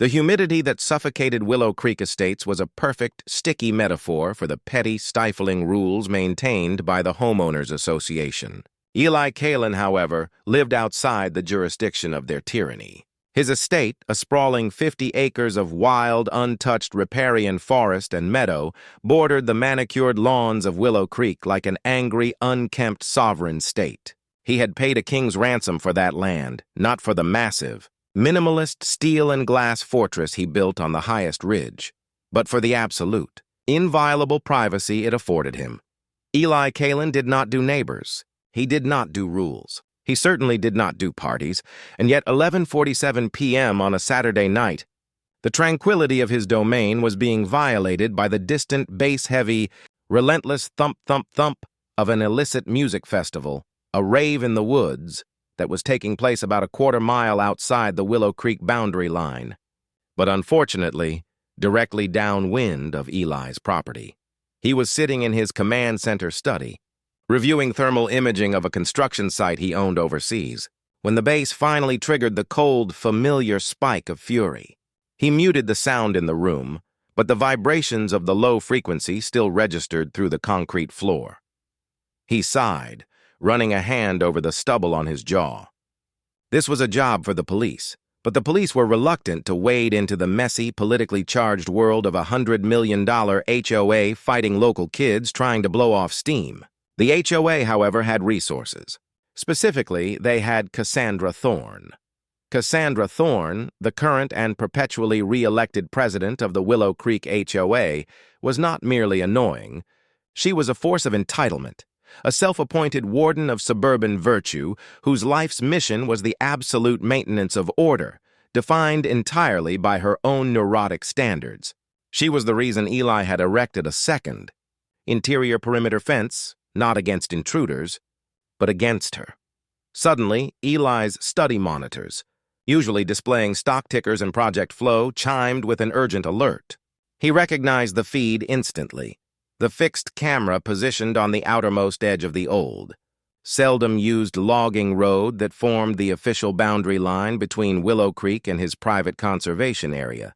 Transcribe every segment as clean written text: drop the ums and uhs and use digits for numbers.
The humidity that suffocated Willow Creek estates was a perfect, sticky metaphor for the petty, stifling rules maintained by the Homeowners Association. Eli Kalen, however, lived outside the jurisdiction of their tyranny. His estate, a sprawling 50 acres of wild, untouched riparian forest and meadow, bordered the manicured lawns of Willow Creek like an angry, unkempt sovereign state. He had paid a king's ransom for that land, not for the massive, minimalist steel and glass fortress he built on the highest ridge, but for the absolute, inviolable privacy it afforded him. Eli Kalen did not do neighbors. He did not do rules. He certainly did not do parties, and yet 11:47 p.m. on a Saturday night, the tranquility of his domain was being violated by the distant, bass-heavy, relentless thump-thump-thump of an illicit music festival, a rave in the woods, that was taking place about a quarter-mile outside the Willow Creek boundary line, but unfortunately, directly downwind of Eli's property. He was sitting in his command center study, reviewing thermal imaging of a construction site he owned overseas, when the bass finally triggered the cold, familiar spike of fury. He muted the sound in the room, but the vibrations of the low frequency still registered through the concrete floor. He sighed, running a hand over the stubble on his jaw. This was a job for the police, but the police were reluctant to wade into the messy, politically charged world of $100 million HOA fighting local kids trying to blow off steam. The HOA, however, had resources. Specifically, they had Cassandra Thorne. Cassandra Thorne, the current and perpetually re-elected president of the Willow Creek HOA, was not merely annoying. She was a force of entitlement, a self-appointed warden of suburban virtue whose life's mission was the absolute maintenance of order, defined entirely by her own neurotic standards. She was the reason Eli had erected a second interior perimeter fence, not against intruders, but against her. Suddenly, Eli's study monitors, usually displaying stock tickers and project flow, chimed with an urgent alert. He recognized the feed instantly, the fixed camera positioned on the outermost edge of the old, seldom used logging road that formed the official boundary line between Willow Creek and his private conservation area.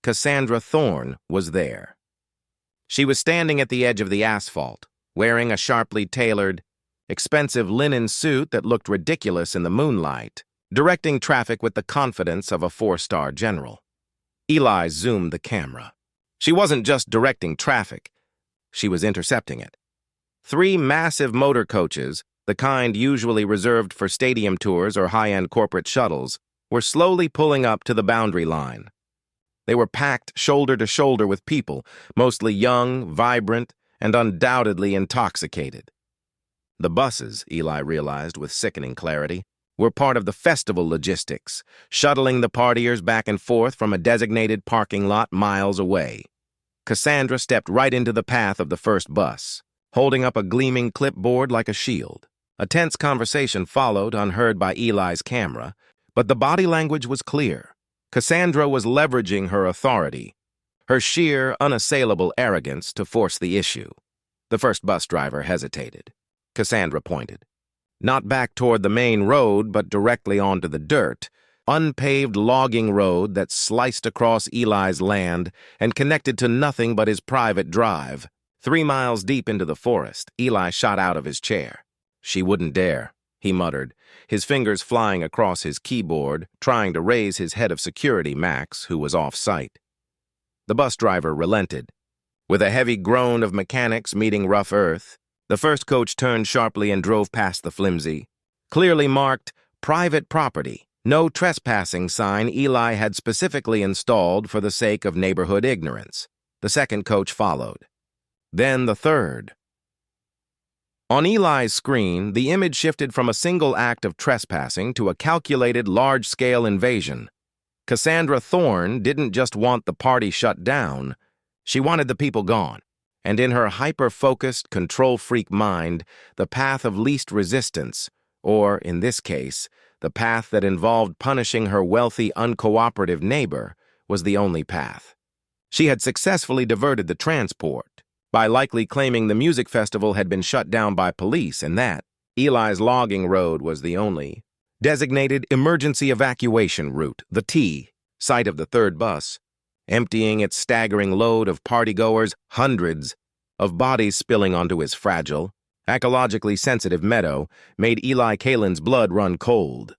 Cassandra Thorne was there. She was standing at the edge of the asphalt, wearing a sharply tailored, expensive linen suit that looked ridiculous in the moonlight, directing traffic with the confidence of a four-star general. Eli zoomed the camera. She wasn't just directing traffic, she was intercepting it. 3 massive motor coaches, the kind usually reserved for stadium tours or high-end corporate shuttles, were slowly pulling up to the boundary line. They were packed shoulder to shoulder with people, mostly young, vibrant, and undoubtedly intoxicated. The buses, Eli realized with sickening clarity, were part of the festival logistics, shuttling the partiers back and forth from a designated parking lot miles away. Cassandra stepped right into the path of the first bus, holding up a gleaming clipboard like a shield. A tense conversation followed, unheard by Eli's camera, but the body language was clear. Cassandra was leveraging her authority, her sheer, unassailable arrogance to force the issue. The first bus driver hesitated. Cassandra pointed. Not back toward the main road, but directly onto the dirt, unpaved logging road that sliced across Eli's land and connected to nothing but his private drive. 3 miles deep into the forest, Eli shot out of his chair. She wouldn't dare, he muttered, his fingers flying across his keyboard, trying to raise his head of security, Max, who was off-site. The bus driver relented. With a heavy groan of mechanics meeting rough earth, the first coach turned sharply and drove past the flimsy, clearly marked private property, no trespassing sign Eli had specifically installed for the sake of neighborhood ignorance. The second coach followed. Then the third. On Eli's screen, the image shifted from a single act of trespassing to a calculated large-scale invasion. Cassandra Thorne didn't just want the party shut down, she wanted the people gone. And in her hyper-focused, control-freak mind, the path of least resistance, or, in this case, the path that involved punishing her wealthy, uncooperative neighbor, was the only path. She had successfully diverted the transport, by likely claiming the music festival had been shut down by police and that Eli's logging road was the only designated emergency evacuation route, the T, Sight of the third bus, emptying its staggering load of partygoers, hundreds of bodies spilling onto his fragile, ecologically sensitive meadow, made Eli Kalen's blood run cold.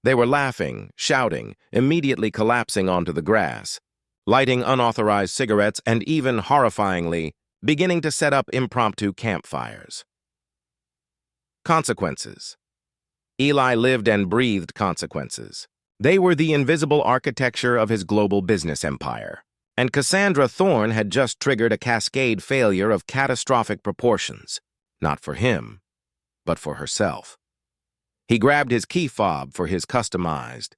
They were laughing, shouting, immediately collapsing onto the grass, lighting unauthorized cigarettes, and even, horrifyingly, beginning to set up impromptu campfires. Consequences. Eli lived and breathed consequences. They were the invisible architecture of his global business empire. And Cassandra Thorne had just triggered a cascade failure of catastrophic proportions. Not for him, but for herself. He grabbed his key fob for his customized,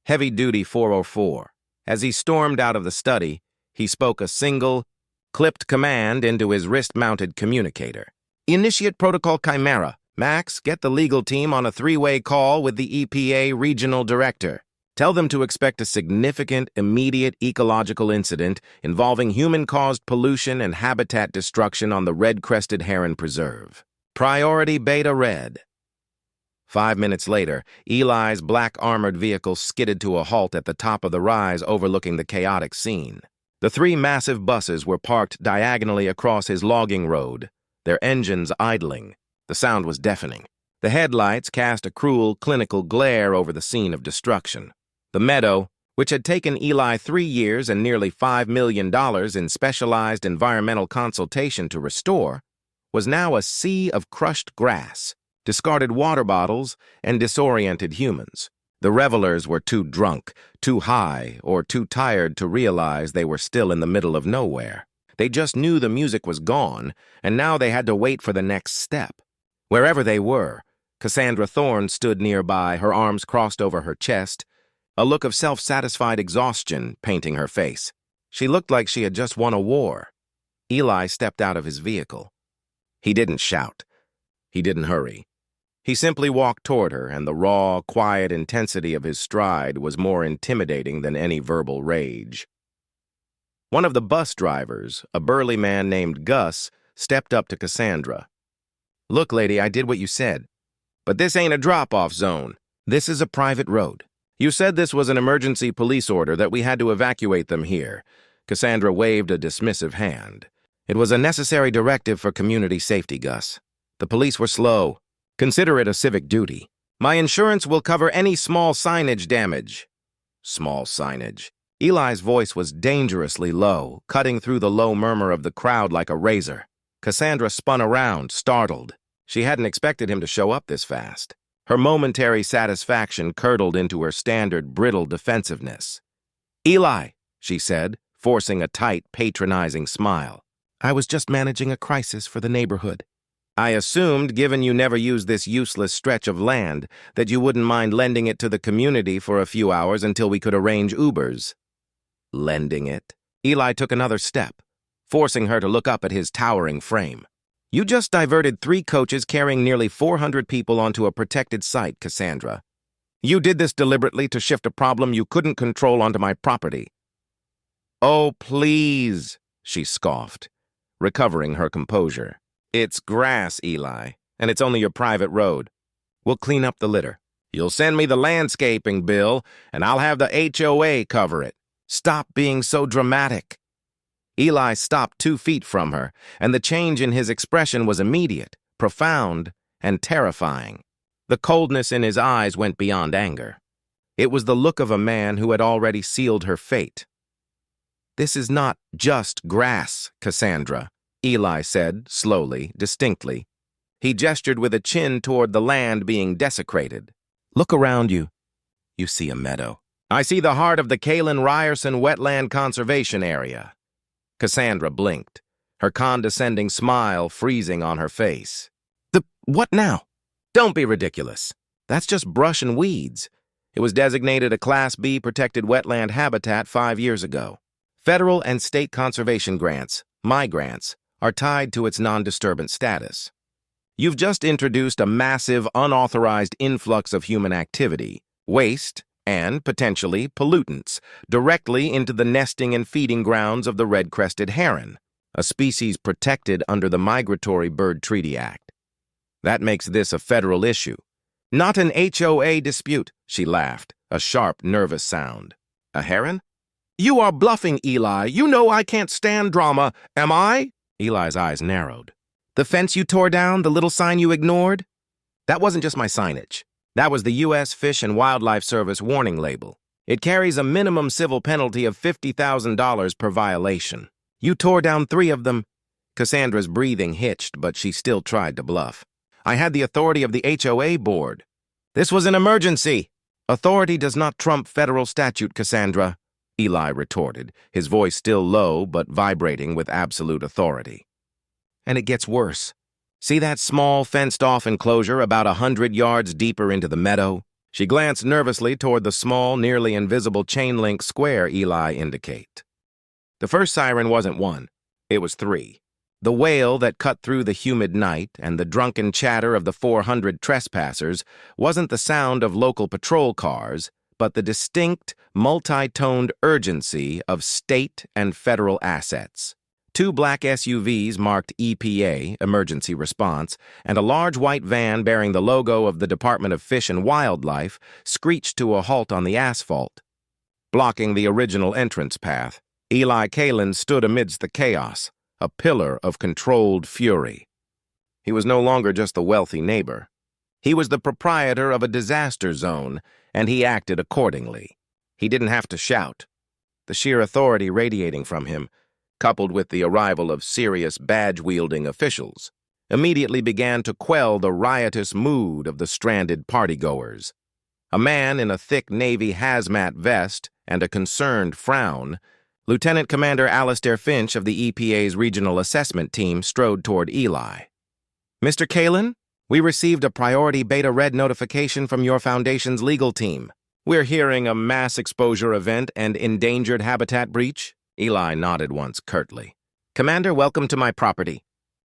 heavy-duty 404. As he stormed out of the study, he spoke a single, clipped command into his wrist-mounted communicator. Initiate Protocol Chimera. Max, get the legal team on a three-way call with the EPA Regional Director. Tell them to expect a significant, immediate ecological incident involving human-caused pollution and habitat destruction on the red-crested heron preserve. Priority Beta Red. 5 minutes later, Eli's black armored vehicle skidded to a halt at the top of the rise overlooking the chaotic scene. The 3 massive buses were parked diagonally across his logging road, their engines idling. The sound was deafening. The headlights cast a cruel, clinical glare over the scene of destruction. The meadow, which had taken Eli 3 years and nearly $5 million in specialized environmental consultation to restore, was now a sea of crushed grass, discarded water bottles, and disoriented humans. The revelers were too drunk, too high, or too tired to realize they were still in the middle of nowhere. They just knew the music was gone, and now they had to wait for the next step. Wherever they were, Cassandra Thorne stood nearby, her arms crossed over her chest, a look of self-satisfied exhaustion painting her face. She looked like she had just won a war. Eli stepped out of his vehicle. He didn't shout. He didn't hurry. He simply walked toward her, and the raw, quiet intensity of his stride was more intimidating than any verbal rage. One of the bus drivers, a burly man named Gus, stepped up to Cassandra. Look, lady, I did what you said. But this ain't a drop-off zone. This is a private road. You said this was an emergency police order, that we had to evacuate them here. Cassandra waved a dismissive hand. It was a necessary directive for community safety, Gus. The police were slow. Consider it a civic duty. My insurance will cover any small signage damage. Small signage. Eli's voice was dangerously low, cutting through the low murmur of the crowd like a razor. Cassandra spun around, startled. She hadn't expected him to show up this fast. Her momentary satisfaction curdled into her standard brittle defensiveness. Eli, she said, forcing a tight, patronizing smile. I was just managing a crisis for the neighborhood. I assumed, given you never used this useless stretch of land, that you wouldn't mind lending it to the community for a few hours until we could arrange Ubers. Lending it? Eli took another step, forcing her to look up at his towering frame. You just diverted 3 coaches carrying nearly 400 people onto a protected site, Cassandra. You did this deliberately to shift a problem you couldn't control onto my property. Oh, please, she scoffed, recovering her composure. It's grass, Eli, and it's only your private road. We'll clean up the litter. You'll send me the landscaping bill, and I'll have the HOA cover it. Stop being so dramatic. Eli stopped 2 feet from her, and the change in his expression was immediate, profound, and terrifying. The coldness in his eyes went beyond anger. It was the look of a man who had already sealed her fate. This is not just grass, Cassandra, Eli said, slowly, distinctly. He gestured with a chin toward the land being desecrated. Look around you. You see a meadow. I see the heart of the Kalen-Ryerson Wetland Conservation Area. Cassandra blinked, her condescending smile freezing on her face. What now? Don't be ridiculous. That's just brush and weeds. It was designated a Class B protected wetland habitat 5 years ago. Federal and state conservation grants, my grants, are tied to its non-disturbance status. You've just introduced a massive, unauthorized influx of human activity, waste, and, potentially, pollutants, directly into the nesting and feeding grounds of the red-crested heron, a species protected under the Migratory Bird Treaty Act. That makes this a federal issue. Not an HOA dispute, she laughed, a sharp, nervous sound. A heron? You are bluffing, Eli. You know I can't stand drama, am I? Eli's eyes narrowed. The fence you tore down, the little sign you ignored? That wasn't just my signage. That was the U.S. Fish and Wildlife Service warning label. It carries a minimum civil penalty of $50,000 per violation. You tore down 3 of them. Cassandra's breathing hitched, but she still tried to bluff. I had the authority of the HOA board. This was an emergency. Authority does not trump federal statute, Cassandra, Eli retorted, his voice still low but vibrating with absolute authority. And it gets worse. See that small fenced-off enclosure about 100 yards deeper into the meadow? She glanced nervously toward the small, nearly invisible chain-link square Eli indicated. The first siren wasn't 1, it was 3. The wail that cut through the humid night and the drunken chatter of the 400 trespassers wasn't the sound of local patrol cars, but the distinct, multi-toned urgency of state and federal assets. 2 black SUVs marked EPA, Emergency Response, and a large white van bearing the logo of the Department of Fish and Wildlife screeched to a halt on the asphalt. Blocking the original entrance path, Eli Kalen stood amidst the chaos, a pillar of controlled fury. He was no longer just the wealthy neighbor. He was the proprietor of a disaster zone, and he acted accordingly. He didn't have to shout. The sheer authority radiating from him, coupled with the arrival of serious badge-wielding officials, immediately began to quell the riotous mood of the stranded partygoers. A man in a thick navy hazmat vest and a concerned frown, Lieutenant Commander Alistair Finch of the EPA's Regional Assessment Team strode toward Eli. Mr. Kalen, we received a priority beta red notification from your foundation's legal team. We're hearing a mass exposure event and endangered habitat breach. Eli nodded once curtly. Commander, welcome to my property.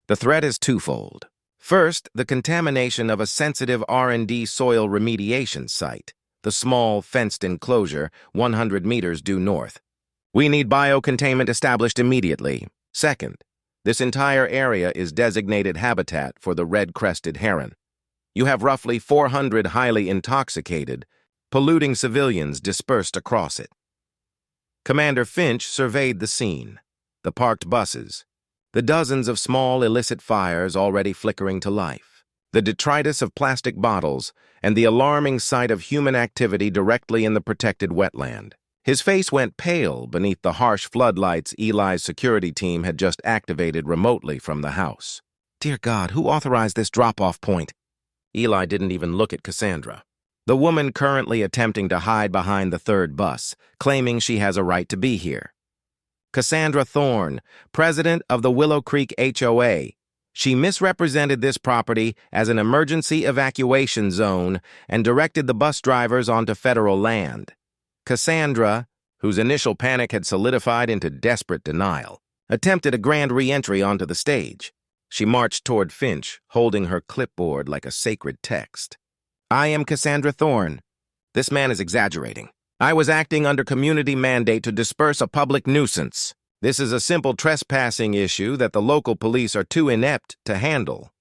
The threat is twofold. First, the contamination of a sensitive R&D soil remediation site, the small fenced enclosure 100 meters due north. We need biocontainment established immediately. Second, this entire area is designated habitat for the red-crested heron. You have roughly 400 highly intoxicated, polluting civilians dispersed across it. Commander Finch surveyed the scene, the parked buses, the dozens of small illicit fires already flickering to life, the detritus of plastic bottles, and the alarming sight of human activity directly in the protected wetland. His face went pale beneath the harsh floodlights Eli's security team had just activated remotely from the house. Dear God, who authorized this drop-off point? Eli didn't even look at Cassandra, the woman currently attempting to hide behind the 3rd bus, claiming she has a right to be here. Cassandra Thorne, president of the Willow Creek HOA. She misrepresented this property as an emergency evacuation zone and directed the bus drivers onto federal land. Cassandra, whose initial panic had solidified into desperate denial, attempted a grand re-entry onto the stage. She marched toward Finch, holding her clipboard like a sacred text. I am Cassandra Thorne. This man is exaggerating. I was acting under community mandate to disperse a public nuisance. This is a simple trespassing issue that the local police are too inept to handle.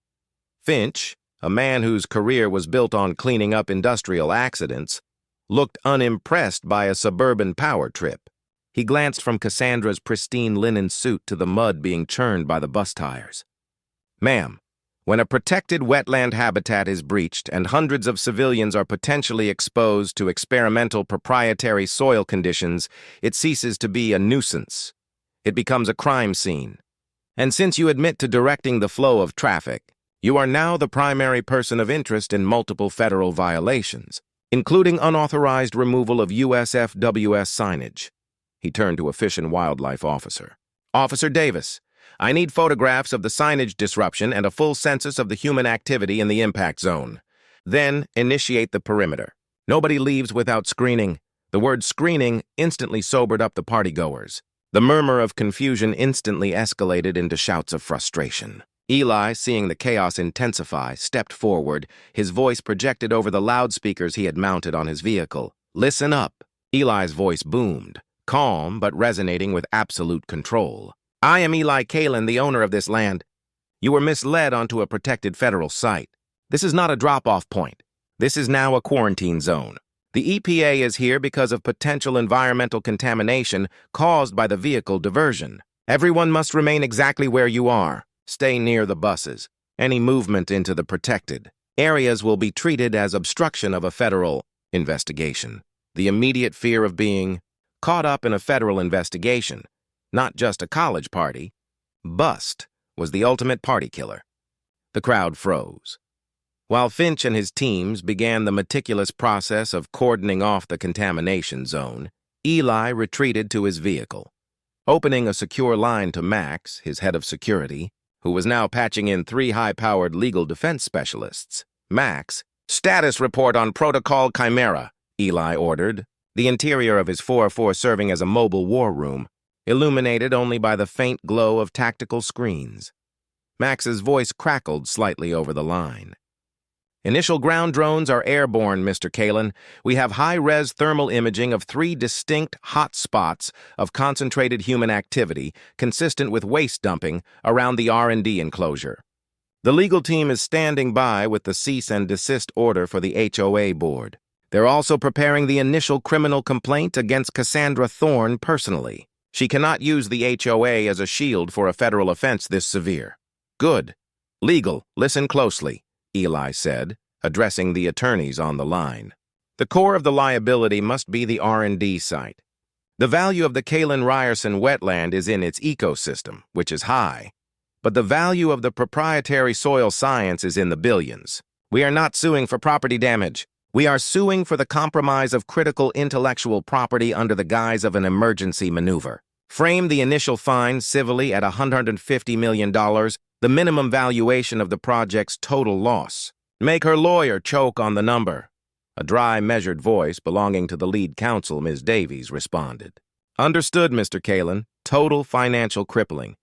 Finch, a man whose career was built on cleaning up industrial accidents, looked unimpressed by a suburban power trip. He glanced from Cassandra's pristine linen suit to the mud being churned by the bus tires. Ma'am, when a protected wetland habitat is breached and hundreds of civilians are potentially exposed to experimental proprietary soil conditions, it ceases to be a nuisance. It becomes a crime scene. And since you admit to directing the flow of traffic, you are now the primary person of interest in multiple federal violations, including unauthorized removal of USFWS signage. He turned to a Fish and Wildlife officer. Officer Davis, I need photographs of the signage disruption and a full census of the human activity in the impact zone. Then initiate the perimeter. Nobody leaves without screening. The word screening instantly sobered up the partygoers. The murmur of confusion instantly escalated into shouts of frustration. Eli, seeing the chaos intensify, stepped forward, his voice projected over the loudspeakers he had mounted on his vehicle. Listen up. Eli's voice boomed, calm but resonating with absolute control. I am Eli Kalen, the owner of this land. You were misled onto a protected federal site. This is not a drop-off point. This is now a quarantine zone. The EPA is here because of potential environmental contamination caused by the vehicle diversion. Everyone must remain exactly where you are. Stay near the buses. Any movement into the protected areas will be treated as obstruction of a federal investigation. The immediate fear of being caught up in a federal investigation, not just a college party, bust, was the ultimate party killer. The crowd froze. While Finch and his teams began the meticulous process of cordoning off the contamination zone, Eli retreated to his vehicle. Opening a secure line to Max, his head of security, who was now patching in 3 high-powered legal defense specialists. Max, "Status report on Protocol Chimera," Eli ordered, the interior of his 404 serving as a mobile war room, illuminated only by the faint glow of tactical screens. Max's voice crackled slightly over the line. "Initial ground drones are airborne, Mr. Kalen. We have high-res thermal imaging of 3 distinct hot spots of concentrated human activity, consistent with waste dumping, around the R&D enclosure. The legal team is standing by with the cease and desist order for the HOA board. They're also preparing the initial criminal complaint against Cassandra Thorne personally. She cannot use the HOA as a shield for a federal offense this severe." "Good. Legal, listen closely," Eli said, addressing the attorneys on the line. "The core of the liability must be the R&D site. The value of the Kalen-Ryerson wetland is in its ecosystem, which is high, but the value of the proprietary soil science is in the billions. We are not suing for property damage. We are suing for the compromise of critical intellectual property under the guise of an emergency maneuver. Frame the initial fine civilly at $150 million, the minimum valuation of the project's total loss. Make her lawyer choke on the number." A dry, measured voice belonging to the lead counsel, Ms. Davies, responded. "Understood, Mr. Kalen. Total financial crippling.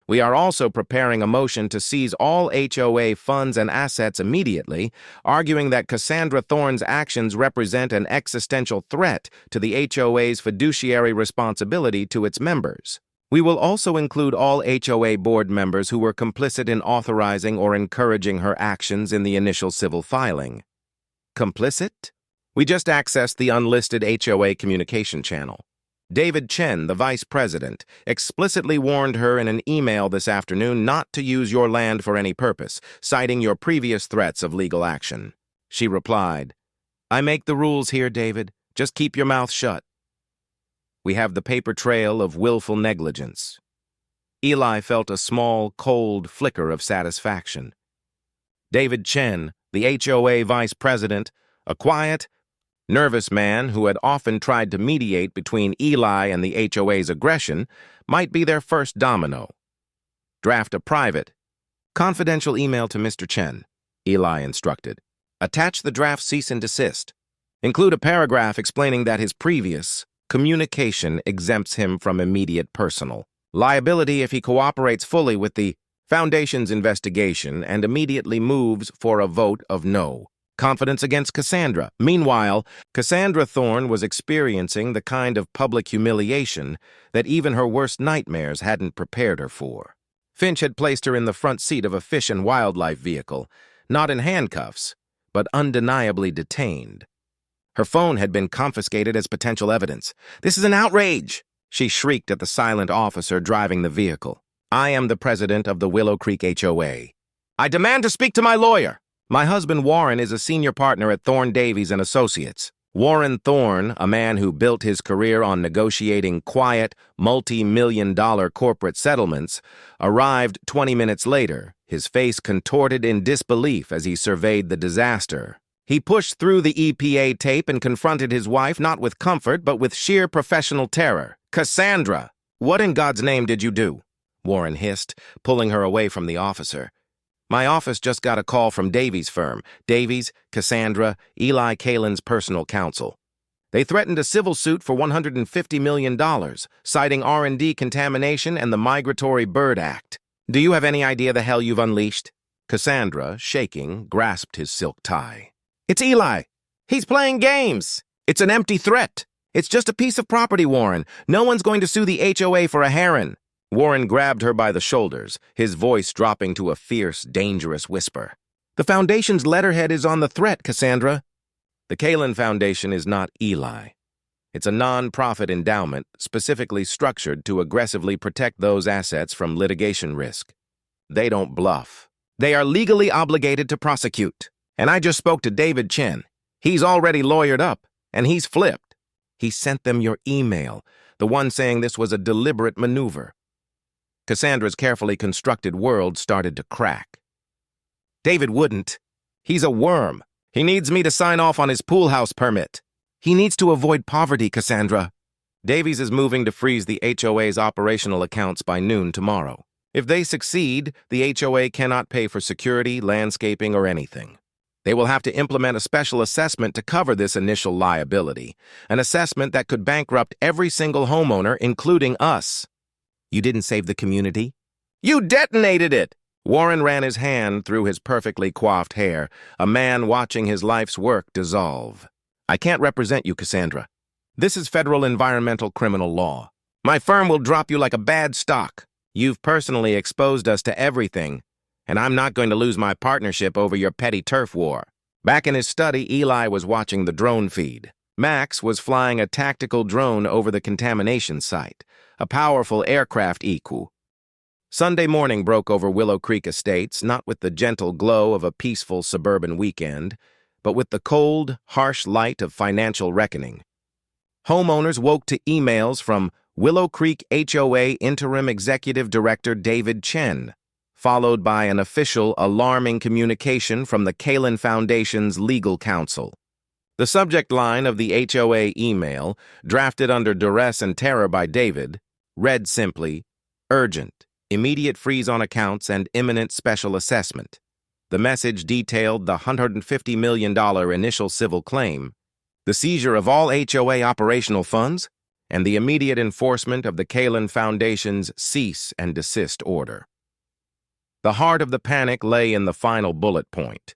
We are also preparing a motion to seize all HOA funds and assets immediately, arguing that Cassandra Thorne's actions represent an existential threat to the HOA's fiduciary responsibility to its members. We will also include all HOA board members who were complicit in authorizing or encouraging her actions in the initial civil filing." "Complicit?" "We just accessed the unlisted HOA communication channel. David Chen, the vice president, explicitly warned her in an email this afternoon not to use your land for any purpose, citing your previous threats of legal action." She replied, "I make the rules here, David. Just keep your mouth shut. We have the paper trail of willful negligence." Eli felt a small, cold flicker of satisfaction. David Chen, the HOA vice president, a quiet, nervous man who had often tried to mediate between Eli and the HOA's aggression, might be their first domino. "Draft a private, confidential email to Mr. Chen," Eli instructed. "Attach the draft cease and desist. Include a paragraph explaining that his previous communication exempts him from immediate personal liability if he cooperates fully with the Foundation's investigation and immediately moves for a vote of no confidence against Cassandra." Meanwhile, Cassandra Thorne was experiencing the kind of public humiliation that even her worst nightmares hadn't prepared her for. Finch had placed her in the front seat of a fish and wildlife vehicle, not in handcuffs, but undeniably detained. Her phone had been confiscated as potential evidence. "This is an outrage!" she shrieked at the silent officer driving the vehicle. "I am the president of the Willow Creek HOA. I demand to speak to my lawyer. My husband Warren is a senior partner at Thorne Davies and Associates. Warren Thorne, a man who built his career on negotiating quiet, multi-million-dollar corporate settlements, arrived 20 minutes later, his face contorted in disbelief as he surveyed the disaster. He pushed through the EPA tape and confronted his wife not with comfort but with sheer professional terror. "Cassandra, what in God's name did you do?" Warren hissed, pulling her away from the officer. "My office just got a call from Davies' firm, Davies, Cassandra, Eli Kalen's personal counsel. They threatened a civil suit for $150 million, citing R&D contamination and the Migratory Bird Act. Do you have any idea the hell you've unleashed?" Cassandra, shaking, grasped his silk tie. "It's Eli. He's playing games. It's an empty threat. It's just a piece of property, Warren. No one's going to sue the HOA for a heron." Warren grabbed her by the shoulders, his voice dropping to a fierce, dangerous whisper. "The Foundation's letterhead is on the threat, Cassandra. The Kalen Foundation is not Eli. It's a non-profit endowment specifically structured to aggressively protect those assets from litigation risk. They don't bluff. They are legally obligated to prosecute. And I just spoke to David Chen. He's already lawyered up, and he's flipped. He sent them your email, the one saying this was a deliberate maneuver. Cassandra's carefully constructed world started to crack. David wouldn't. He's a worm. He needs me to sign off on his pool house permit. He needs to avoid poverty, Cassandra. Davies is moving to freeze the HOA's operational accounts by noon tomorrow. If they succeed, the HOA cannot pay for security, landscaping, or anything. They will have to implement a special assessment to cover this initial liability, an assessment that could bankrupt every single homeowner, including us. You didn't save the community? You detonated it! Warren ran his hand through his perfectly coiffed hair, a man watching his life's work dissolve. I can't represent you, Cassandra. This is federal environmental criminal law. My firm will drop you like a bad stock. You've personally exposed us to everything, and I'm not going to lose my partnership over your petty turf war. Back in his study, Eli was watching the drone feed. Max was flying a tactical drone over the contamination site, a powerful aircraft eku. Sunday morning broke over Willow Creek Estates, not with the gentle glow of a peaceful suburban weekend, but with the cold, harsh light of financial reckoning. Homeowners woke to emails from Willow Creek HOA Interim Executive Director David Chen, followed by an official, alarming communication from the Kalen Foundation's legal counsel. The subject line of the HOA email, drafted under duress and terror by David, read simply, "Urgent, immediate freeze on accounts and imminent special assessment." The message detailed the $150 million initial civil claim, the seizure of all HOA operational funds, and the immediate enforcement of the Kalen Foundation's cease and desist order. The heart of the panic lay in the final bullet point: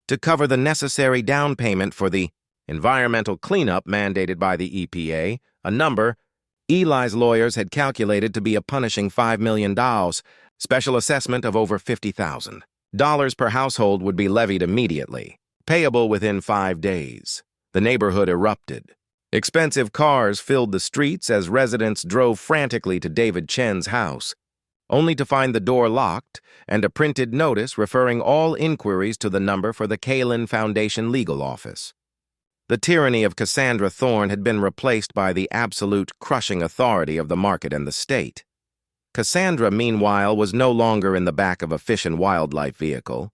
to cover the necessary down payment for the environmental cleanup mandated by the EPA, a number Eli's lawyers had calculated to be a punishing $5 million, special assessment of over $50,000 per household would be levied immediately, payable within 5 days. The neighborhood erupted. Expensive cars filled the streets as residents drove frantically to David Chen's house, only to find the door locked and a printed notice referring all inquiries to the number for the Kalen Foundation legal office. The tyranny of Cassandra Thorne had been replaced by the absolute crushing authority of the market and the state. Cassandra, meanwhile, was no longer in the back of a fish and wildlife vehicle.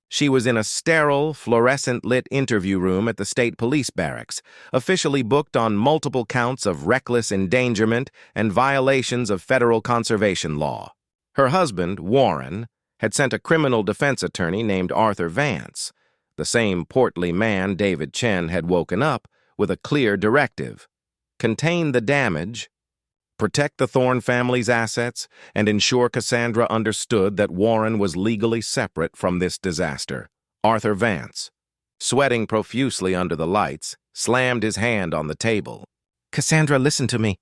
She was in a sterile, fluorescent-lit interview room at the state police barracks, officially booked on multiple counts of reckless endangerment and violations of federal conservation law. Her husband, Warren, had sent a criminal defense attorney named Arthur Vance, the same portly man David Chen had woken up with a clear directive: contain the damage, protect the Thorne family's assets, and ensure Cassandra understood that Warren was legally separate from this disaster. Arthur Vance, sweating profusely under the lights, slammed his hand on the table. Cassandra, listen to me.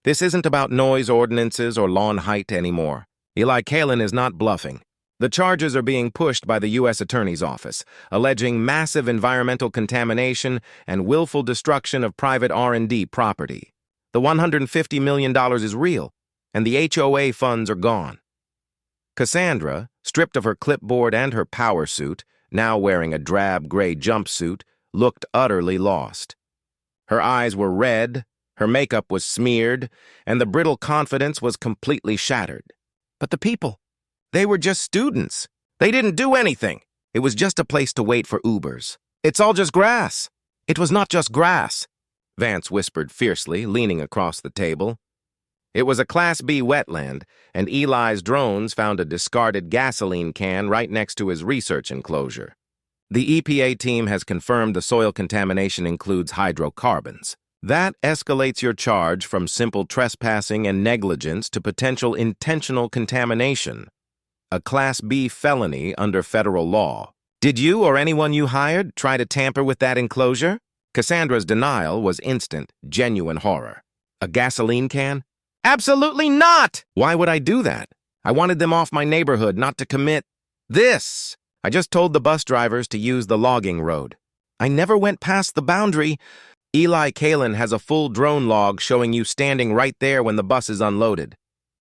This isn't about noise ordinances or lawn height anymore. Eli Kalen is not bluffing. The charges are being pushed by the U.S. Attorney's Office, alleging massive environmental contamination and willful destruction of private R&D property. The $150 million is real, and the HOA funds are gone. Cassandra, stripped of her clipboard and her power suit, now wearing a drab gray jumpsuit, looked utterly lost. Her eyes were red, her makeup was smeared, and the brittle confidence was completely shattered. But the people, they were just students. They didn't do anything. It was just a place to wait for Ubers. It's all just grass. It was not just grass, Vance whispered fiercely, leaning across the table. It was a Class B wetland, and Eli's drones found a discarded gasoline can right next to his research enclosure. The EPA team has confirmed the soil contamination includes hydrocarbons. That escalates your charge from simple trespassing and negligence to potential intentional contamination, a Class B felony under federal law. Did you or anyone you hired try to tamper with that enclosure? Cassandra's denial was instant, genuine horror. A gasoline can? Absolutely not! Why would I do that? I wanted them off my neighborhood, not to commit this. I just told the bus drivers to use the logging road. I never went past the boundary. Eli Kalen has a full drone log showing you standing right there when the bus is unloaded.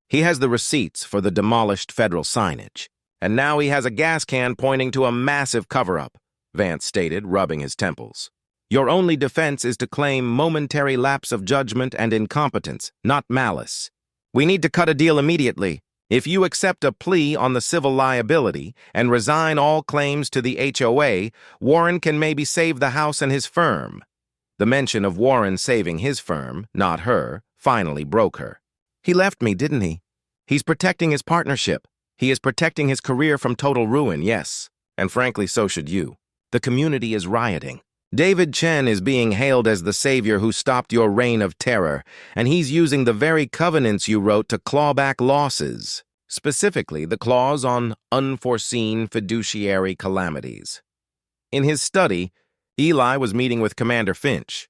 He has the receipts for the demolished federal signage. And now he has a gas can pointing to a massive cover-up, Vance stated, rubbing his temples. Your only defense is to claim momentary lapse of judgment and incompetence, not malice. We need to cut a deal immediately. If you accept a plea on the civil liability and resign all claims to the HOA, Warren can maybe save the house and his firm. The mention of Warren saving his firm, not her, finally broke her. He left me, didn't he? He's protecting his partnership. He is protecting his career from total ruin, yes. And frankly, so should you. The community is rioting. David Chen is being hailed as the savior who stopped your reign of terror, and he's using the very covenants you wrote to claw back losses, specifically the clause on unforeseen fiduciary calamities. In his study, Eli was meeting with Commander Finch.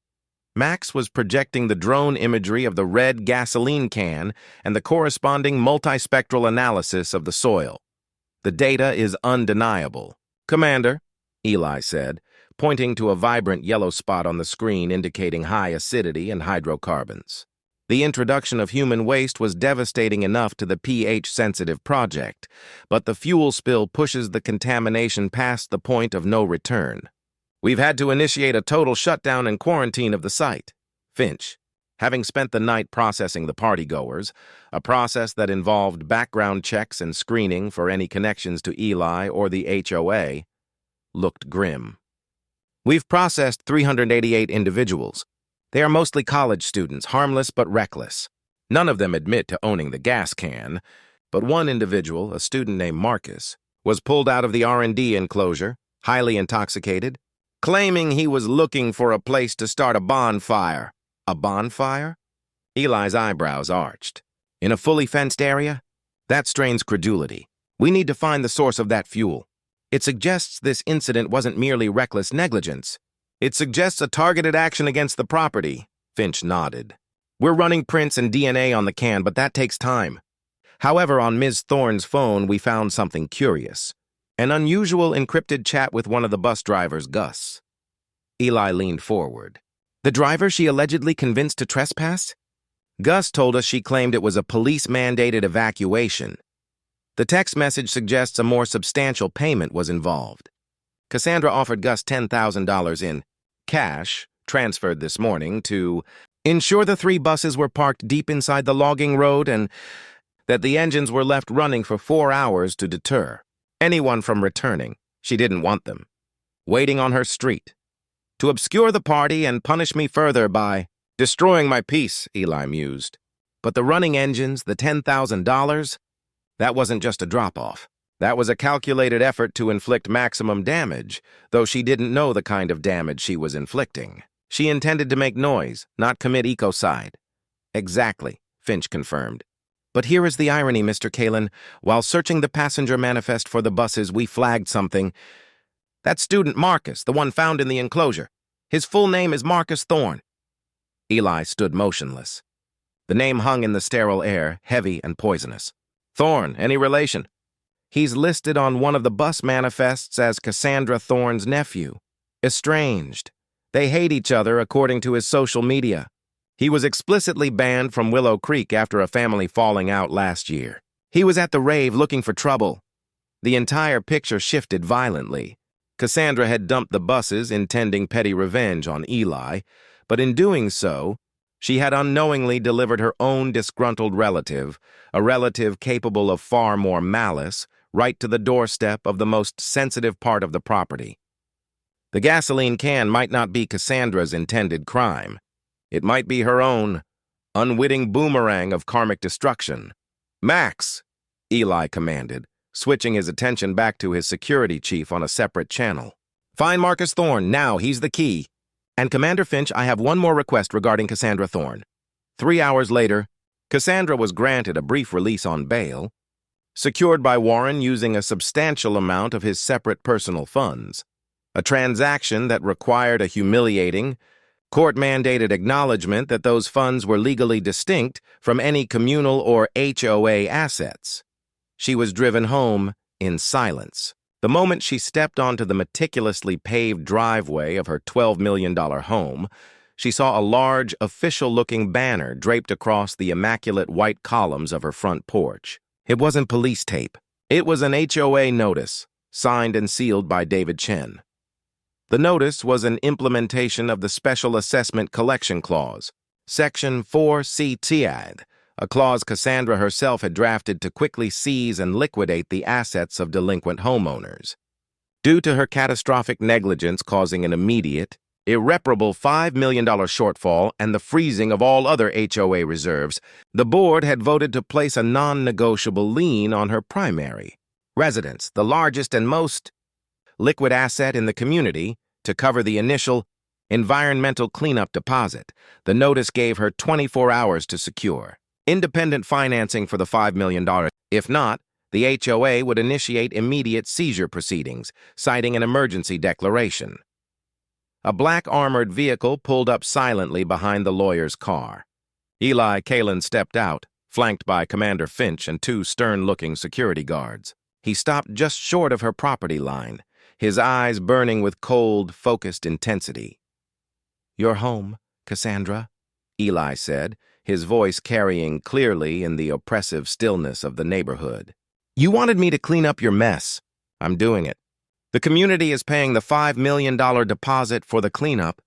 Max was projecting the drone imagery of the red gasoline can and the corresponding multispectral analysis of the soil. The data is undeniable. Commander, Eli said, pointing to a vibrant yellow spot on the screen indicating high acidity and hydrocarbons. The introduction of human waste was devastating enough to the pH-sensitive project, but the fuel spill pushes the contamination past the point of no return. We've had to initiate a total shutdown and quarantine of the site. Finch, having spent the night processing the partygoers, a process that involved background checks and screening for any connections to Eli or the HOA, looked grim. We've processed 388 individuals. They are mostly college students, harmless but reckless. None of them admit to owning the gas can, but one individual, a student named Marcus, was pulled out of the R&D enclosure, highly intoxicated, claiming he was looking for a place to start a bonfire. A bonfire? Eli's eyebrows arched. In a fully fenced area? That strains credulity. We need to find the source of that fuel. It suggests this incident wasn't merely reckless negligence. It suggests a targeted action against the property, Finch nodded. We're running prints and DNA on the can, but that takes time. However, on Ms. Thorne's phone, we found something curious. An unusual encrypted chat with one of the bus drivers, Gus. Eli leaned forward. The driver she allegedly convinced to trespass? Gus told us she claimed it was a police-mandated evacuation. The text message suggests a more substantial payment was involved. Cassandra offered Gus $10,000 in cash, transferred this morning, to ensure the 3 buses were parked deep inside the logging road and that the engines were left running for 4 hours to deter anyone from returning. She didn't want them. Waiting on her street. To obscure the party and punish me further by destroying my peace, Eli mused. But the running engines, the $10,000, that wasn't just a drop-off. That was a calculated effort to inflict maximum damage, though she didn't know the kind of damage she was inflicting. She intended to make noise, not commit ecocide. Exactly, Finch confirmed. But here is the irony, Mr. Kalen. While searching the passenger manifest for the buses, we flagged something. That student Marcus, the one found in the enclosure. His full name is Marcus Thorne. Eli stood motionless. The name hung in the sterile air, heavy and poisonous. Thorne, any relation? He's listed on one of the bus manifests as Cassandra Thorne's nephew. Estranged. They hate each other according to his social media. He was explicitly banned from Willow Creek after a family falling out last year. He was at the rave looking for trouble. The entire picture shifted violently. Cassandra had dumped the buses, intending petty revenge on Eli, but in doing so, she had unknowingly delivered her own disgruntled relative, a relative capable of far more malice, right to the doorstep of the most sensitive part of the property. The gasoline can might not be Cassandra's intended crime. It might be her own unwitting boomerang of karmic destruction. Max, Eli commanded, switching his attention back to his security chief on a separate channel. Find Marcus Thorne, now, he's the key. And Commander Finch, I have one more request regarding Cassandra Thorne. 3 hours later, Cassandra was granted a brief release on bail, secured by Warren using a substantial amount of his separate personal funds, a transaction that required a humiliating, court-mandated acknowledgement that those funds were legally distinct from any communal or HOA assets. She was driven home in silence. The moment she stepped onto the meticulously paved driveway of her $12 million home, she saw a large, official-looking banner draped across the immaculate white columns of her front porch. It wasn't police tape. It was an HOA notice, signed and sealed by David Chen. The notice was an implementation of the Special Assessment Collection Clause, Section 4C, a clause Cassandra herself had drafted to quickly seize and liquidate the assets of delinquent homeowners. Due to her catastrophic negligence causing an immediate, irreparable $5 million shortfall and the freezing of all other HOA reserves, the board had voted to place a non-negotiable lien on her primary residence, the largest and most liquid asset in the community, to cover the initial environmental cleanup deposit. The notice gave her 24 hours to secure independent financing for the $5 million. If not, the HOA would initiate immediate seizure proceedings, citing an emergency declaration. A black armored vehicle pulled up silently behind the lawyer's car. Eli Kalen stepped out, flanked by Commander Finch and two stern-looking security guards. He stopped just short of her property line, his eyes burning with cold, focused intensity. "You're home, Cassandra," Eli said, his voice carrying clearly in the oppressive stillness of the neighborhood. "You wanted me to clean up your mess. I'm doing it. The community is paying the $5 million deposit for the cleanup,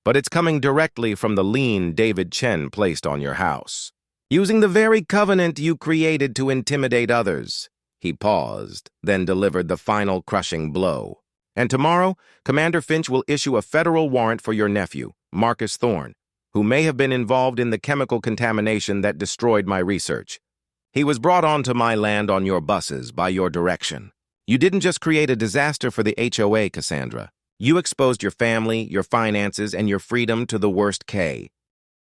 but it's coming directly from the lien David Chen placed on your house, using the very covenant you created to intimidate others." He paused, then delivered the final crushing blow. "And tomorrow, Commander Finch will issue a federal warrant for your nephew, Marcus Thorne, who may have been involved in the chemical contamination that destroyed my research. He was brought onto my land on your buses by your direction. You didn't just create a disaster for the HOA, Cassandra. You exposed your family, your finances, and your freedom to the worst K.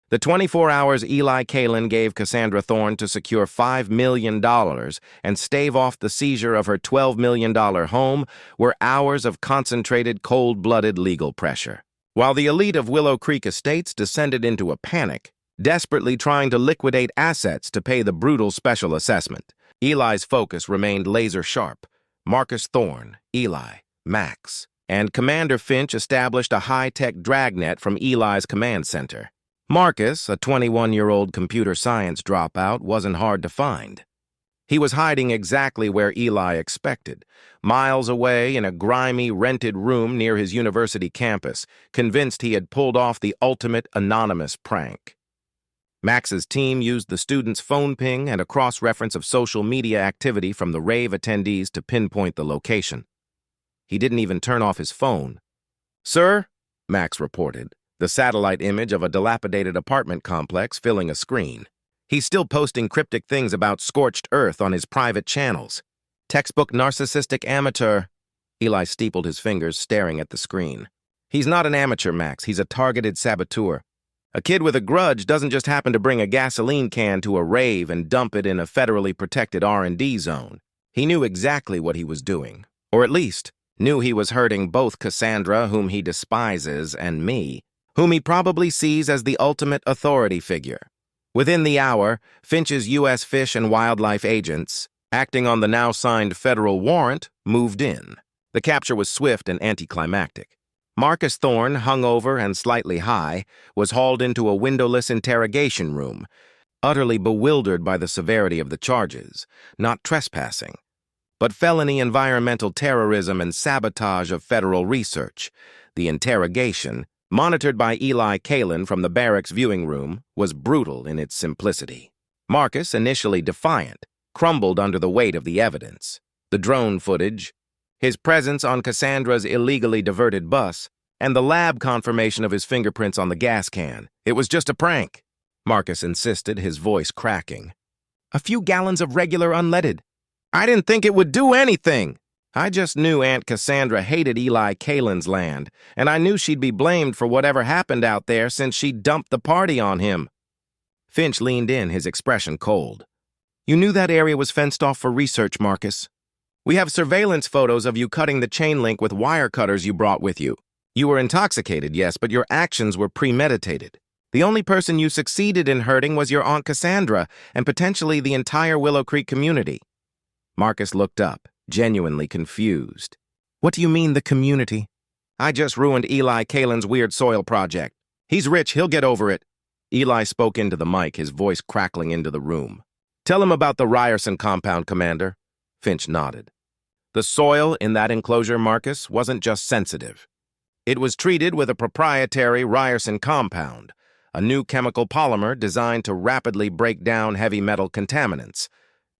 The 24 hours Eli Kalen gave Cassandra Thorne to secure $5 million and stave off the seizure of her $12 million home were hours of concentrated, cold-blooded legal pressure. While the elite of Willow Creek Estates descended into a panic, desperately trying to liquidate assets to pay the brutal special assessment, Eli's focus remained laser-sharp. Marcus Thorne, Eli, Max, and Commander Finch established a high-tech dragnet from Eli's command center. Marcus, a 21-year-old computer science dropout, wasn't hard to find. He was hiding exactly where Eli expected, miles away in a grimy, rented room near his university campus, convinced he had pulled off the ultimate anonymous prank. Max's team used the students' phone ping and a cross-reference of social media activity from the rave attendees to pinpoint the location. He didn't even turn off his phone. "Sir," Max reported, the satellite image of a dilapidated apartment complex filling a screen. "He's still posting cryptic things about scorched earth on his private channels. Textbook narcissistic amateur." Eli steepled his fingers, staring at the screen. "He's not an amateur, Max. He's a targeted saboteur. A kid with a grudge doesn't just happen to bring a gasoline can to a rave and dump it in a federally protected R&D zone. He knew exactly what he was doing, or at least knew he was hurting both Cassandra, whom he despises, and me, whom he probably sees as the ultimate authority figure." Within the hour, Finch's U.S. Fish and Wildlife agents, acting on the now-signed federal warrant, moved in. The capture was swift and anticlimactic. Marcus Thorne, hungover and slightly high, was hauled into a windowless interrogation room, utterly bewildered by the severity of the charges, not trespassing, but felony environmental terrorism and sabotage of federal research. The interrogation, monitored by Eli Kalen from the barracks viewing room, was brutal in its simplicity. Marcus, initially defiant, crumbled under the weight of the evidence. The drone footage, his presence on Cassandra's illegally diverted bus, and the lab confirmation of his fingerprints on the gas can. "It was just a prank," Marcus insisted, his voice cracking. "A few gallons of regular unleaded. I didn't think it would do anything. I just knew Aunt Cassandra hated Eli Kalen's land, and I knew she'd be blamed for whatever happened out there since she dumped the party on him." Finch leaned in, his expression cold. "You knew that area was fenced off for research, Marcus. We have surveillance photos of you cutting the chain link with wire cutters you brought with you. You were intoxicated, yes, but your actions were premeditated. The only person you succeeded in hurting was your Aunt Cassandra and potentially the entire Willow Creek community." Marcus looked up, genuinely confused. "What do you mean, the community?" "I just ruined Eli Kalen's weird soil project. He's rich, he'll get over it." Eli spoke into the mic, his voice crackling into the room. "Tell him about the Ryerson compound, Commander." Finch nodded. "The soil in that enclosure, Marcus, wasn't just sensitive. It was treated with a proprietary Ryerson compound, a new chemical polymer designed to rapidly break down heavy metal contaminants.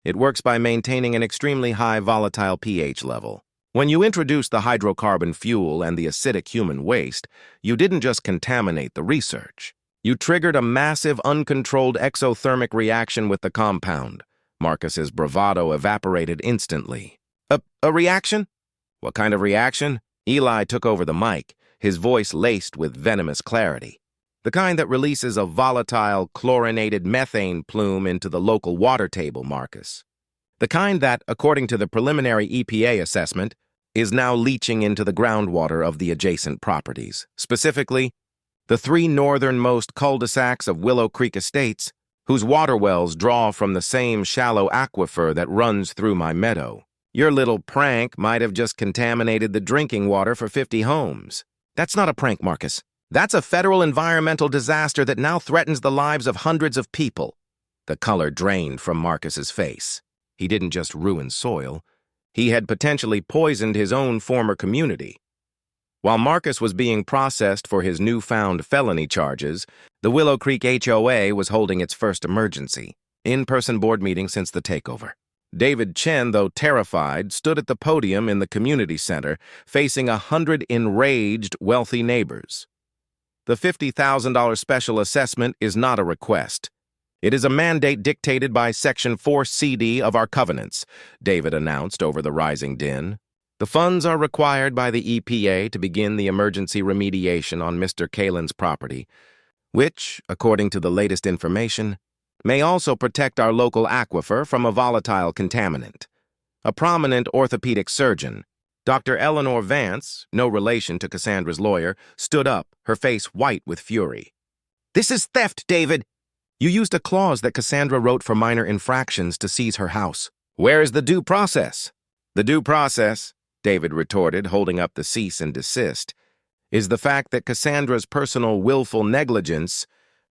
It works by maintaining an extremely high volatile pH level. When you introduced the hydrocarbon fuel and the acidic human waste, you didn't just contaminate the research. You triggered a massive, uncontrolled exothermic reaction with the compound." Marcus's bravado evaporated instantly. A reaction? What kind of reaction?" Eli took over the mic, his voice laced with venomous clarity. "The kind that releases a volatile, chlorinated methane plume into the local water table, Marcus. The kind that, according to the preliminary EPA assessment, is now leaching into the groundwater of the adjacent properties, specifically the three northernmost cul-de-sacs of Willow Creek Estates, whose water wells draw from the same shallow aquifer that runs through my meadow. Your little prank might have just contaminated the drinking water for 50 homes. That's not a prank, Marcus. That's a federal environmental disaster that now threatens the lives of hundreds of people." The color drained from Marcus's face. He didn't just ruin soil. He had potentially poisoned his own former community. While Marcus was being processed for his newfound felony charges, the Willow Creek HOA was holding its first emergency, in-person board meeting since the takeover. David Chen, though terrified, stood at the podium in the community center, facing 100 enraged, wealthy neighbors. "The $50,000 special assessment is not a request. It is a mandate dictated by Section 4CD of our covenants," David announced over the rising din. "The funds are required by the EPA to begin the emergency remediation on Mr. Kalen's property, which, according to the latest information, may also protect our local aquifer from a volatile contaminant." A prominent orthopedic surgeon, Dr. Eleanor Vance, no relation to Cassandra's lawyer, stood up, her face white with fury. "This is theft, David. You used a clause that Cassandra wrote for minor infractions to seize her house. Where is the due process?" "The due process," David retorted, holding up the cease and desist, "is the fact that Cassandra's personal willful negligence,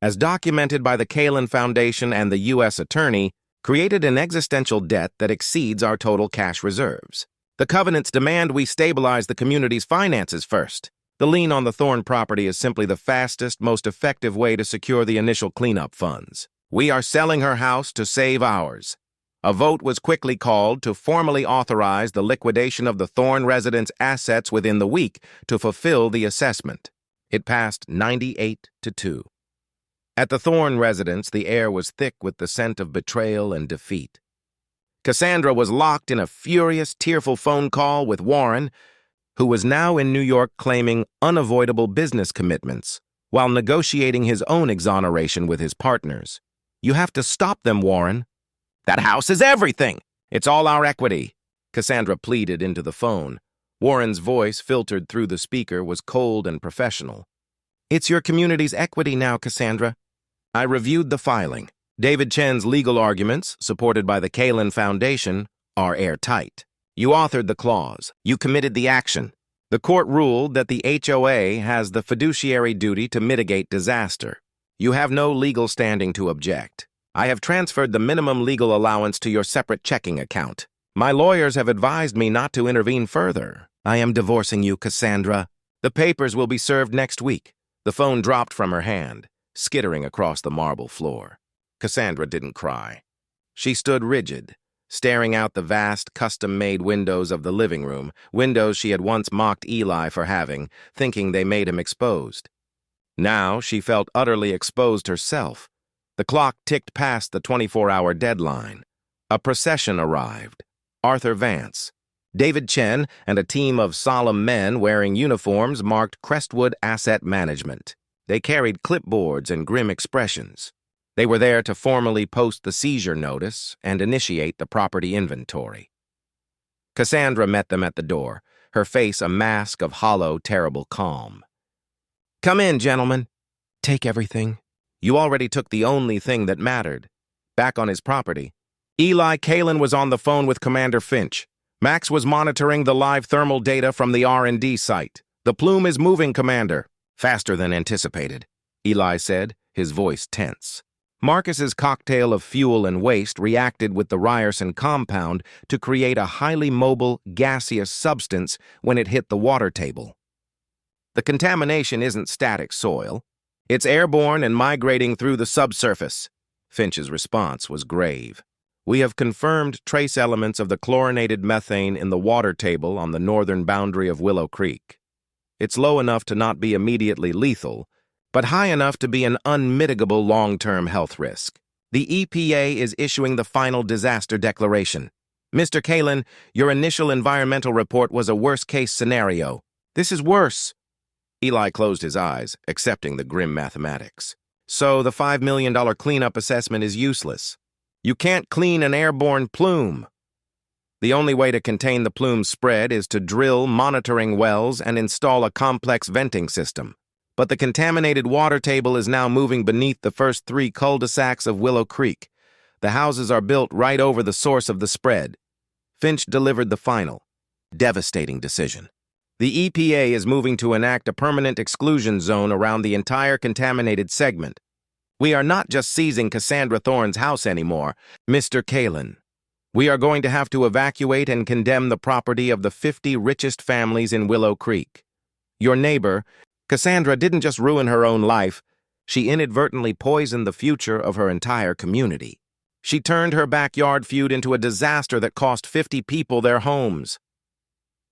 as documented by the Kalen Foundation and the U.S. Attorney, created an existential debt that exceeds our total cash reserves. The covenants demand we stabilize the community's finances first. The lien on the Thorne property is simply the fastest, most effective way to secure the initial cleanup funds. We are selling her house to save ours." A vote was quickly called to formally authorize the liquidation of the Thorne residents' assets within the week to fulfill the assessment. It passed 98-2. At the Thorne residence, the air was thick with the scent of betrayal and defeat. Cassandra was locked in a furious, tearful phone call with Warren, who was now in New York claiming unavoidable business commitments while negotiating his own exoneration with his partners. "You have to stop them, Warren." "That house is everything. It's all our equity," Cassandra pleaded into the phone. Warren's voice, filtered through the speaker, was cold and professional. "It's your community's equity now, Cassandra." I reviewed the filing. David Chen's legal arguments, supported by the Kalen Foundation, are airtight. You authored the clause. You committed the action. The court ruled that the HOA has the fiduciary duty to mitigate disaster. You have no legal standing to object. I have transferred the minimum legal allowance to your separate checking account. My lawyers have advised me not to intervene further. I am divorcing you, Cassandra. The papers will be served next week." The phone dropped from her hand, skittering across the marble floor. Cassandra didn't cry. She stood rigid, staring out the vast, custom-made windows of the living room, windows she had once mocked Eli for having, thinking they made him exposed. Now she felt utterly exposed herself. The clock ticked past the 24-hour deadline. A procession arrived. Arthur Vance, David Chen, and a team of solemn men wearing uniforms marked Crestwood Asset Management. They carried clipboards and grim expressions. They were there to formally post the seizure notice and initiate the property inventory. Cassandra met them at the door, her face a mask of hollow, terrible calm. "Come in, gentlemen. Take everything. You already took the only thing that mattered." Back on his property, Eli Kalen was on the phone with Commander Finch. Max was monitoring the live thermal data from the R&D site. "The plume is moving, Commander." "Faster than anticipated," Eli said, his voice tense. Marcus's cocktail of fuel and waste reacted with the Ryerson compound to create a highly mobile, gaseous substance when it hit the water table. "The contamination isn't static soil. It's airborne and migrating through the subsurface." Finch's response was grave. "We have confirmed trace elements of the chlorinated methane in the water table on the northern boundary of Willow Creek. It's low enough to not be immediately lethal, but high enough to be an unmitigable long-term health risk. The EPA is issuing the final disaster declaration. Mr. Kalen, your initial environmental report was a worst-case scenario. This is worse." Eli closed his eyes, accepting the grim mathematics. "So the $5 million cleanup assessment is useless. You can't clean an airborne plume. The only way to contain the plume's spread is to drill monitoring wells and install a complex venting system. But the contaminated water table is now moving beneath the first 3 cul-de-sacs of Willow Creek. The houses are built right over the source of the spread." Finch delivered the final, devastating decision. "The EPA is moving to enact a permanent exclusion zone around the entire contaminated segment. We are not just seizing Cassandra Thorne's house anymore, Mr. Kalen. We are going to have to evacuate and condemn the property of the 50 richest families in Willow Creek. Your neighbor, Cassandra, didn't just ruin her own life, she inadvertently poisoned the future of her entire community. She turned her backyard feud into a disaster that cost 50 people their homes."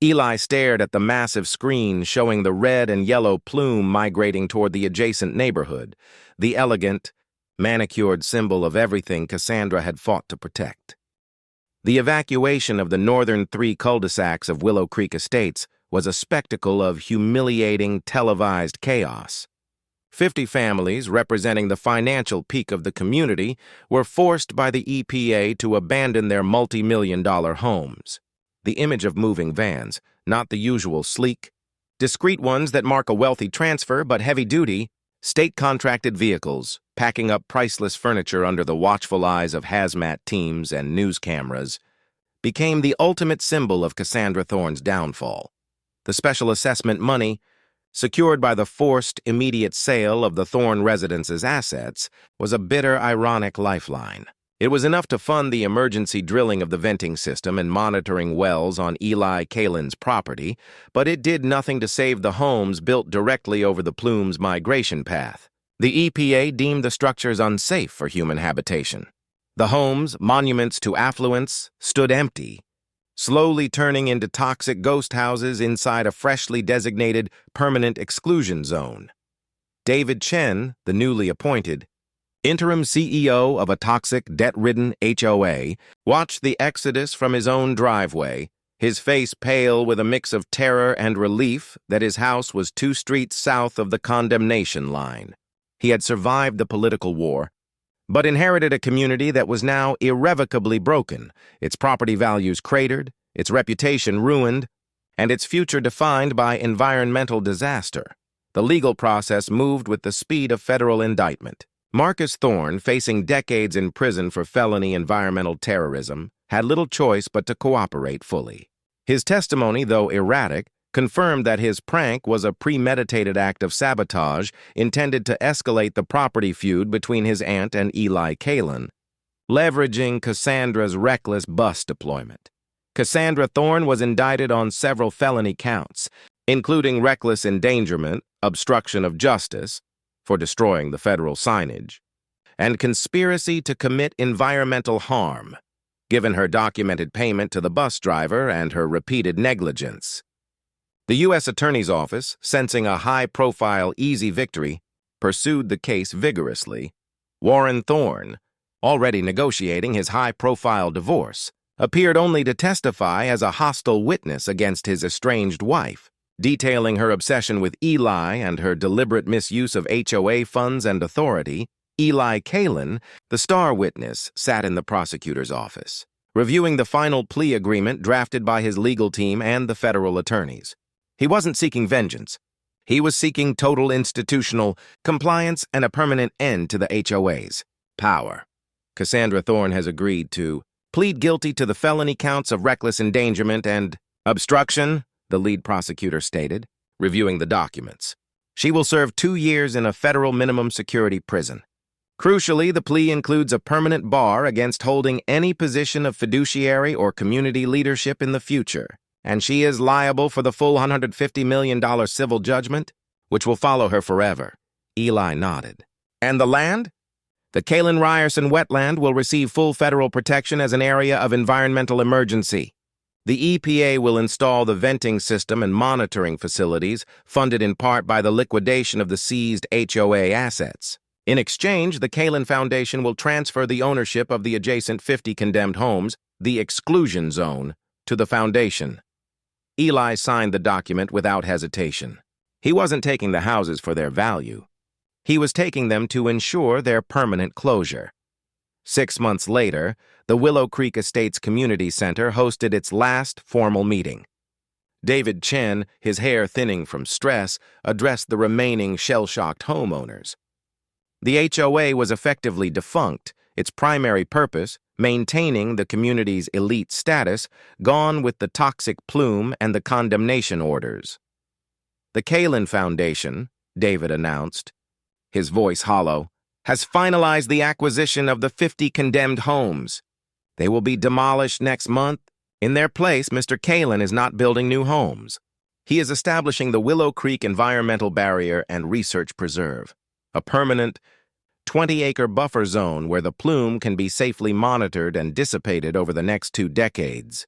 Eli stared at the massive screen showing the red and yellow plume migrating toward the adjacent neighborhood, the elegant, manicured symbol of everything Cassandra had fought to protect. The evacuation of the northern 3 cul-de-sacs of Willow Creek Estates was a spectacle of humiliating, televised chaos. 50 families, representing the financial peak of the community, were forced by the EPA to abandon their multi-million-dollar homes. The image of moving vans, not the usual sleek, discreet ones that mark a wealthy transfer but heavy-duty, state-contracted vehicles, packing up priceless furniture under the watchful eyes of hazmat teams and news cameras, became the ultimate symbol of Cassandra Thorne's downfall. The special assessment money, secured by the forced, immediate sale of the Thorne residence's assets, was a bitter, ironic lifeline. It was enough to fund the emergency drilling of the venting system and monitoring wells on Eli Kalen's property, but it did nothing to save the homes built directly over the plume's migration path. The EPA deemed the structures unsafe for human habitation. The homes, monuments to affluence, stood empty, slowly turning into toxic ghost houses inside a freshly designated permanent exclusion zone. David Chen, the newly appointed interim CEO of a toxic, debt-ridden HOA, watched the exodus from his own driveway, his face pale with a mix of terror and relief that his house was 2 streets south of the condemnation line. He had survived the political war, but inherited a community that was now irrevocably broken, its property values cratered, its reputation ruined, and its future defined by environmental disaster. The legal process moved with the speed of federal indictment. Marcus Thorne, facing decades in prison for felony environmental terrorism, had little choice but to cooperate fully. His testimony, though erratic, confirmed that his prank was a premeditated act of sabotage intended to escalate the property feud between his aunt and Eli Kalen, leveraging Cassandra's reckless bus deployment. Cassandra Thorne was indicted on several felony counts, including reckless endangerment, obstruction of justice, for destroying the federal signage, and conspiracy to commit environmental harm, given her documented payment to the bus driver and her repeated negligence. The U.S. Attorney's Office, sensing a high-profile, easy victory, pursued the case vigorously. Warren Thorne, already negotiating his high-profile divorce, appeared only to testify as a hostile witness against his estranged wife, detailing her obsession with Eli and her deliberate misuse of HOA funds and authority. Eli Kalen, the star witness, sat in the prosecutor's office, reviewing the final plea agreement drafted by his legal team and the federal attorneys. He wasn't seeking vengeance. He was seeking total institutional compliance and a permanent end to the HOA's power. Cassandra Thorne has agreed to plead guilty to the felony counts of reckless endangerment and obstruction, the lead prosecutor stated, reviewing the documents. She will serve 2 years in a federal minimum security prison. Crucially, the plea includes a permanent bar against holding any position of fiduciary or community leadership in the future, and she is liable for the full $150 million civil judgment, which will follow her forever. Eli nodded. And the land? The Kalen Ryerson wetland will receive full federal protection as an area of environmental emergency. The EPA will install the venting system and monitoring facilities, funded in part by the liquidation of the seized HOA assets. In exchange, the Kalen Foundation will transfer the ownership of the adjacent 50 condemned homes, the exclusion zone, to the foundation. Eli signed the document without hesitation. He wasn't taking the houses for their value. He was taking them to ensure their permanent closure. 6 months later, the Willow Creek Estates Community Center hosted its last formal meeting. David Chen, his hair thinning from stress, addressed the remaining shell-shocked homeowners. The HOA was effectively defunct, its primary purpose, maintaining the community's elite status, gone with the toxic plume and the condemnation orders. The Kalen Foundation, David announced, his voice hollow, has finalized the acquisition of the 50 condemned homes. They will be demolished next month. In their place, Mr. Kalen is not building new homes. He is establishing the Willow Creek Environmental Barrier and Research Preserve, a permanent 20-acre buffer zone where the plume can be safely monitored and dissipated over the next 2 decades.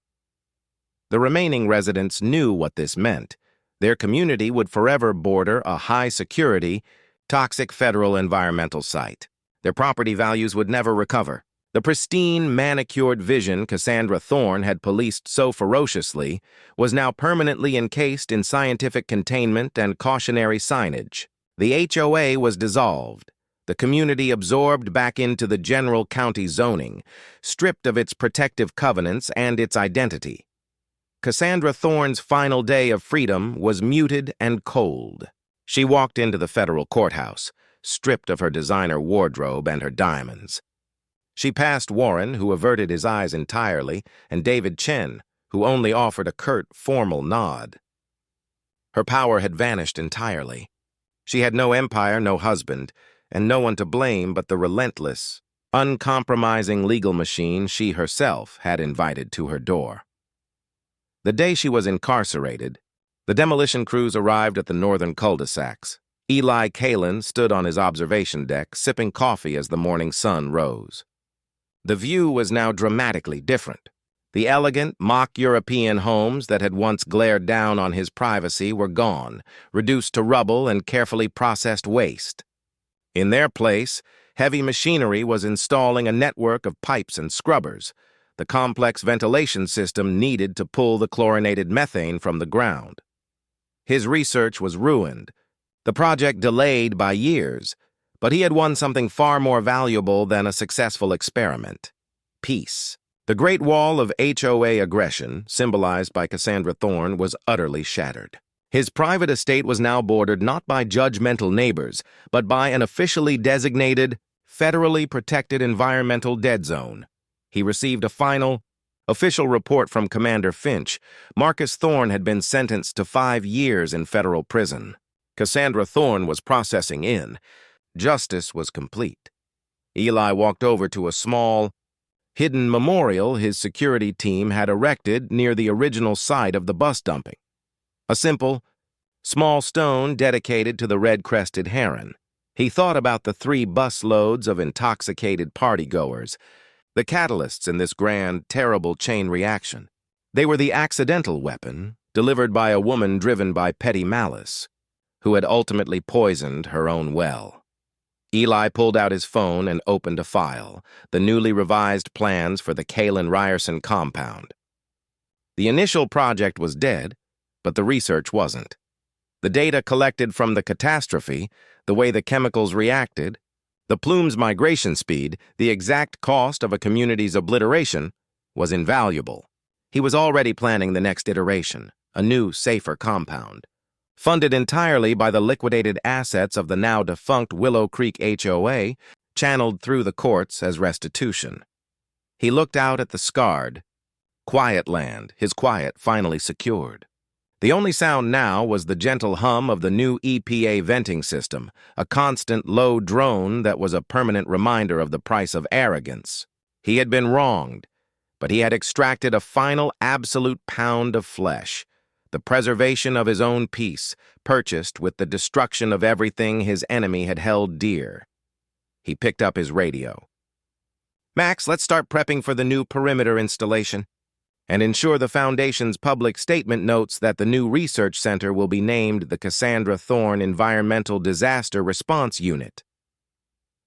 The remaining residents knew what this meant. Their community would forever border a high-security, toxic federal environmental site. Their property values would never recover. The pristine, manicured vision Cassandra Thorne had policed so ferociously was now permanently encased in scientific containment and cautionary signage. The HOA was dissolved, the community absorbed back into the general county zoning, stripped of its protective covenants and its identity. Cassandra Thorne's final day of freedom was muted and cold. She walked into the federal courthouse, stripped of her designer wardrobe and her diamonds. She passed Warren, who averted his eyes entirely, and David Chen, who only offered a curt, formal nod. Her power had vanished entirely. She had no empire, no husband, and no one to blame but the relentless, uncompromising legal machine she herself had invited to her door. The day she was incarcerated, the demolition crews arrived at the northern cul-de-sacs. Eli Kalen stood on his observation deck, sipping coffee as the morning sun rose. The view was now dramatically different. The elegant, mock-European homes that had once glared down on his privacy were gone, reduced to rubble and carefully processed waste. In their place, heavy machinery was installing a network of pipes and scrubbers, the complex ventilation system needed to pull the chlorinated methane from the ground. His research was ruined, the project delayed by years, but he had won something far more valuable than a successful experiment: peace. The Great Wall of HOA aggression, symbolized by Cassandra Thorne, was utterly shattered. His private estate was now bordered not by judgmental neighbors, but by an officially designated, federally protected environmental dead zone. He received a final, official report from Commander Finch. Marcus Thorne had been sentenced to 5 years in federal prison. Cassandra Thorne was processing in. Justice was complete. Eli walked over to a small, hidden memorial his security team had erected near the original site of the bus dumping. A simple, small stone dedicated to the red-crested heron. He thought about the 3 bus loads of intoxicated partygoers, the catalysts in this grand, terrible chain reaction. They were the accidental weapon, delivered by a woman driven by petty malice, who had ultimately poisoned her own well. Eli pulled out his phone and opened a file, the newly revised plans for the Kalen Ryerson compound. The initial project was dead, but the research wasn't. The data collected from the catastrophe, the way the chemicals reacted, the plume's migration speed, the exact cost of a community's obliteration, was invaluable. He was already planning the next iteration, a new, safer compound, funded entirely by the liquidated assets of the now-defunct Willow Creek HOA, channeled through the courts as restitution. He looked out at the scarred, quiet land, his quiet finally secured. The only sound now was the gentle hum of the new EPA venting system, a constant low drone that was a permanent reminder of the price of arrogance. He had been wronged, but he had extracted a final absolute pound of flesh, the preservation of his own peace, purchased with the destruction of everything his enemy had held dear. He picked up his radio. "Max, let's start prepping for the new perimeter installation. And ensure the Foundation's public statement notes that the new research center will be named the Cassandra Thorne Environmental Disaster Response Unit."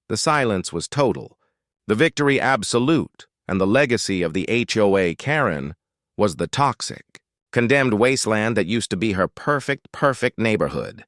The silence was total, the victory absolute, and the legacy of the HOA Karen was the toxic, condemned wasteland that used to be her perfect neighborhood.